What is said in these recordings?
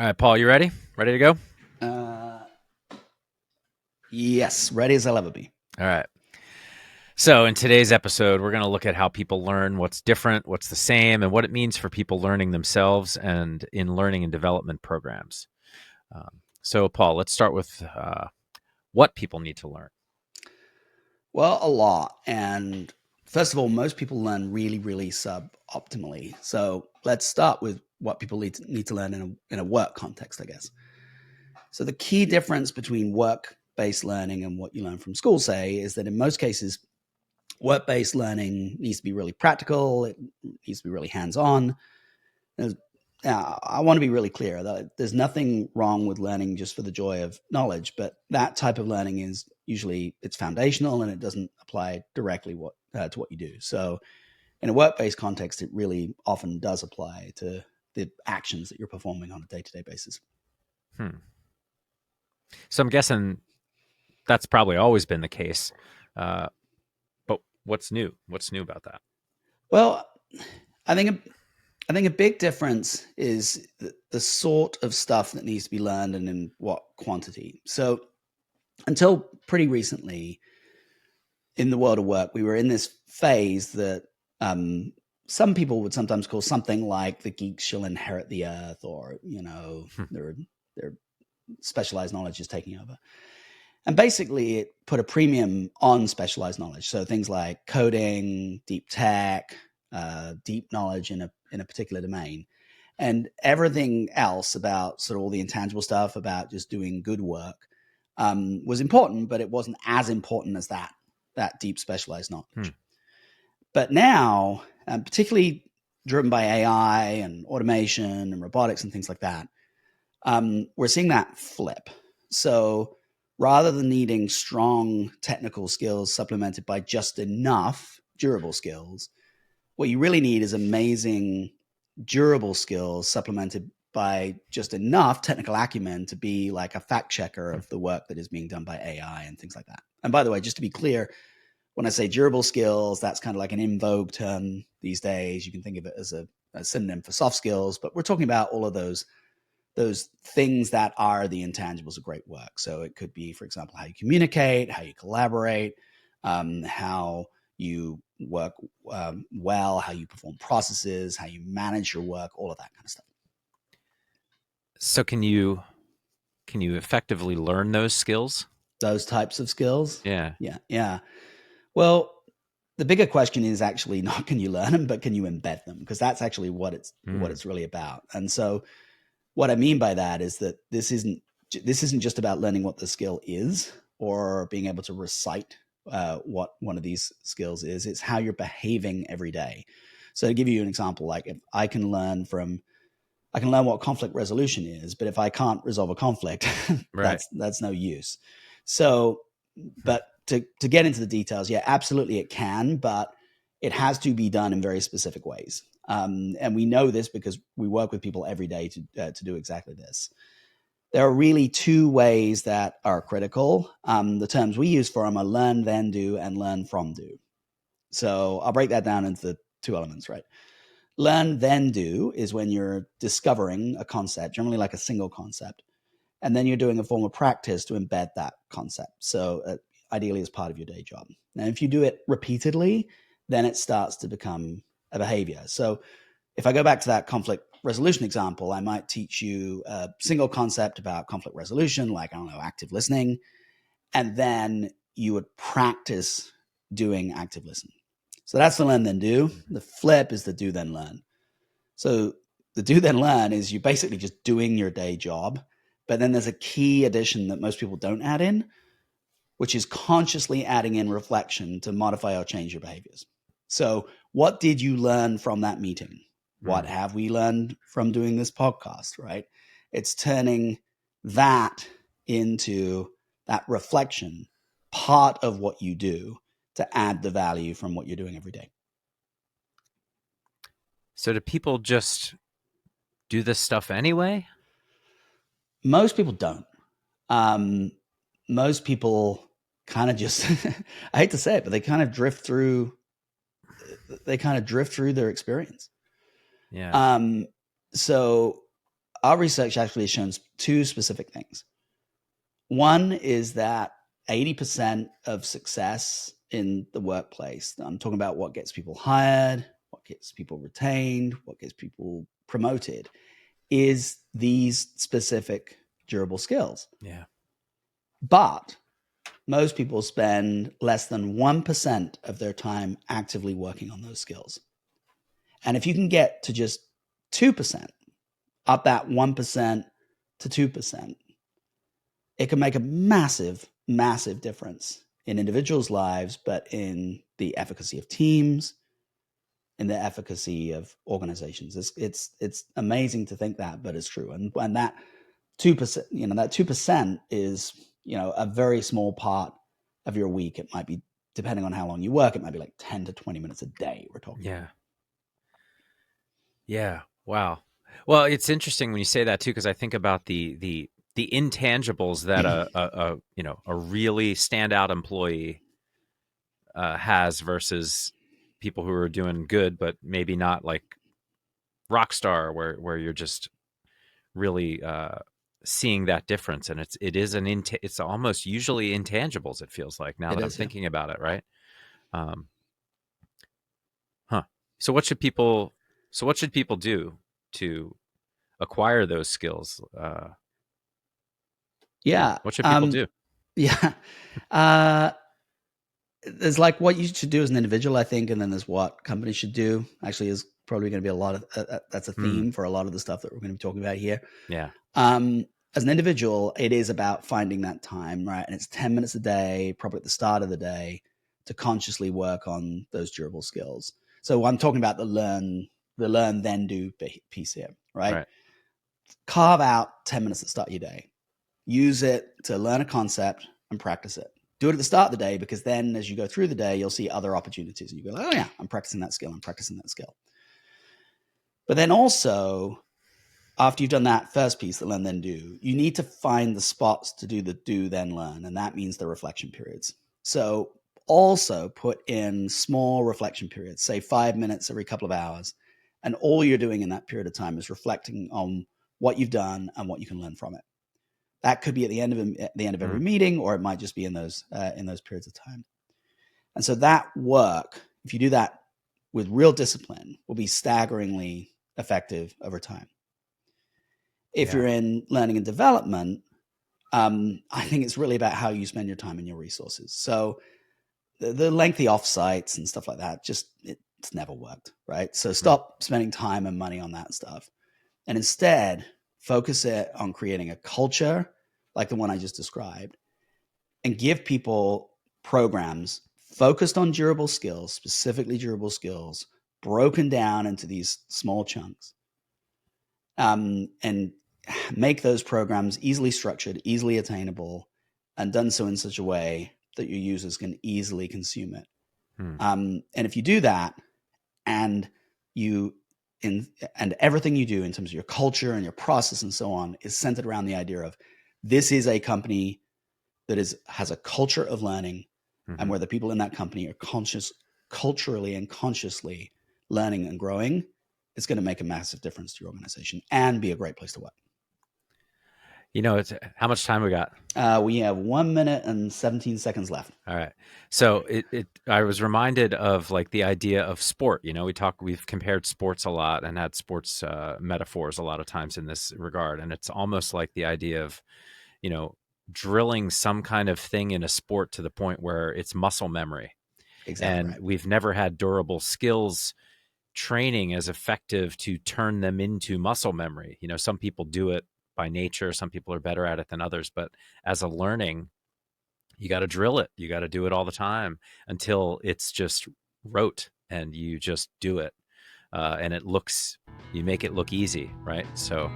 All right, Paul, you ready? Ready to go? Uh, yes, ready as I'll ever be. All right. So, in today's episode, we're going to look at how people learn, what's different, what's the same, and what it means for people learning themselves and in learning and development programs. So, Paul, let's start with what people need to learn. Well, a lot. And first of all, most people learn really, really suboptimally. So let's start with what people need to learn in a work context, I guess. So the key difference between work-based learning and what you learn from school, say, is that in most cases, work-based learning needs to be really practical. It needs to be really hands-on. I want to be really clear that there's nothing wrong with learning just for the joy of knowledge, but that type of learning is usually it's foundational and it doesn't apply directly to what you do. So in a work-based context, it really often does apply to the actions that you're performing on a day-to-day basis. Hmm. So, I'm guessing that's probably always been the case. Uh, but what's new? What's new about that? Well, I think I think a big difference is the sort of stuff that needs to be learned and in what quantity. So until pretty recently, in the world of work, we were in this phase that um, some people would sometimes call something like the geeks shall inherit the earth, or Hmm. their specialized knowledge is taking over. And basically, it put a premium on specialized knowledge. So things like coding, deep tech, deep knowledge in a particular domain, and everything else about sort of all the intangible stuff about just doing good work was important, but it wasn't as important as that deep specialized Hmm. knowledge. But now, particularly driven by AI and automation and robotics and things like that, we're seeing that flip. So rather than needing strong technical skills supplemented by just enough durable skills, what you really need is amazing durable skills supplemented by just enough technical acumen to be like a fact checker Hmm. of the work that is being done by AI and things like that. And by the way, just to be clear, when I say durable skills, that's kind of like an in vogue term these days. You can think of it as a synonym for soft skills, but we're talking about all of those things that are the intangibles of great work. So it could be, for example, how you communicate, how you collaborate, how you work well, how you perform processes, how you manage your work, all of that kind of stuff. So, can you effectively learn those skills? Those types of skills. Yeah. Yeah. Yeah. Well, the bigger question is actually not can you learn them, but can you embed them? Because that's actually what Hmm. it's really about. And so what I mean by that is that this isn't just about learning what the skill is or being able to recite what one of these skills is. It's how you're behaving every day. So to give you an example, like if I can learn what conflict resolution is, but if I can't resolve a conflict, Right. that's no use. So, Hmm. but to get into the details, yeah, absolutely it can, but it has to be done in very specific ways. And we know this because we work with people every day to do exactly this. There are really two ways that are critical. The terms we use for them are learn, then do, and learn from do. So I'll break that down into the two elements, right? Learn, then do is when you're discovering a concept, generally like a single concept, and then you're doing a form of practice to embed that concept. So, ideally, as part of your day job. Now, if you do it repeatedly, then it starts to become a behavior. So, if I go back to that conflict resolution example, I might teach you a single concept about conflict resolution, like, I don't know, active listening, and then you would practice doing active listening. So that's the learn then do. The flip is the do then learn. So the do then learn is you basically just doing your day job, but then there's a key addition that most people don't add in, which is consciously adding in reflection to modify or change your behaviors. So, what did you learn from that meeting? What Hmm. have we learned from doing this podcast, right? It's turning that into that reflection part of what you do to add the value from what you're doing every day. So, do people just do this stuff anyway? Most people don't. Um, Most people kind of just, I hate to say it, but they kind of drift through their experience. Yeah. Um, so our research actually has shown two specific things. One is that 80% of success in the workplace, I'm talking about what gets people hired, what gets people retained, what gets people promoted, is these specific durable skills. Yeah. But most people spend less than 1% of their time actively working on those skills. And if you can get to just 2%, up that 1% to 2%, it can make a massive, massive difference in individuals' lives, but in the efficacy of teams, in the efficacy of organizations. It's amazing to think that, but it's true. And that 2%, that 2% is, a very small part of your week. It might be, depending on how long you work, it might be like 10 to 20 minutes a day we're talking about. Yeah. Wow. Well, it's interesting when you say that too, because I think about the intangibles that a really standout employee has versus people who are doing good, but maybe not like Rockstar, where you're just really seeing that difference, and it's almost usually intangibles. It feels like now that I'm thinking about it, right? So what should people do to acquire those skills? What should people do? Yeah. There's like what you should do as an individual, I think, and then there's what companies should do. Actually, is probably going to be a lot of that's a theme for a lot of the stuff that we're going to be talking about here. Yeah. As an individual, it is about finding that time, right? And it's 10 minutes a day, probably at the start of the day, to consciously work on those durable skills. So I'm talking about the learn then do piece here, right? Carve out 10 minutes at the start of your day. Use it to learn a concept and practice it. Do it at the start of the day, because then as you go through the day, you'll see other opportunities and you go, oh yeah, I'm practicing that skill. But then also, after you've done that first piece, the learn, then do, you need to find the spots to do the do, then learn. And that means the reflection periods. So also put in small reflection periods, say 5 minutes every couple of hours. And all you're doing in that period of time is reflecting on what you've done and what you can learn from it. That could be at the end of every meeting, or it might just be in those periods of time. And so that work, if you do that with real discipline, will be staggeringly effective over time. If you're in learning and development, I think it's really about how you spend your time and your resources. So the lengthy offsites and stuff like that, it's never worked, right? So stop spending time and money on that stuff. And instead, focus it on creating a culture like the one I just described, and give people programs focused on durable skills, specifically durable skills, broken down into these small chunks, and make those programs easily structured, easily attainable, and done so in such a way that your users can easily consume it. And if you do that, and everything you do in terms of your culture and your process and so on is centered around the idea of this is a company that has a culture of learning, and where the people in that company are culturally and consciously learning and growing, it's going to make a massive difference to your organization and be a great place to work. It's how much time we got? We have 1 minute and 17 seconds left. All right. So I was reminded of like the idea of sport. We've compared sports a lot and had sports metaphors a lot of times in this regard. And it's almost like the idea of, drilling some kind of thing in a sport to the point where it's muscle memory. Exactly. And we've never had durable skills training as effective to turn them into muscle memory. Some people do it by nature. Some people are better at it than others, but as a learning, you got to drill it. You got to do it all the time until it's just rote and you just do it. And you make it look easy, right? So,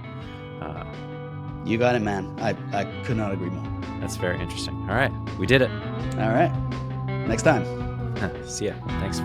you got it, man. I could not agree more. That's very interesting. All right. We did it. All right. Next time. See ya. Thanks.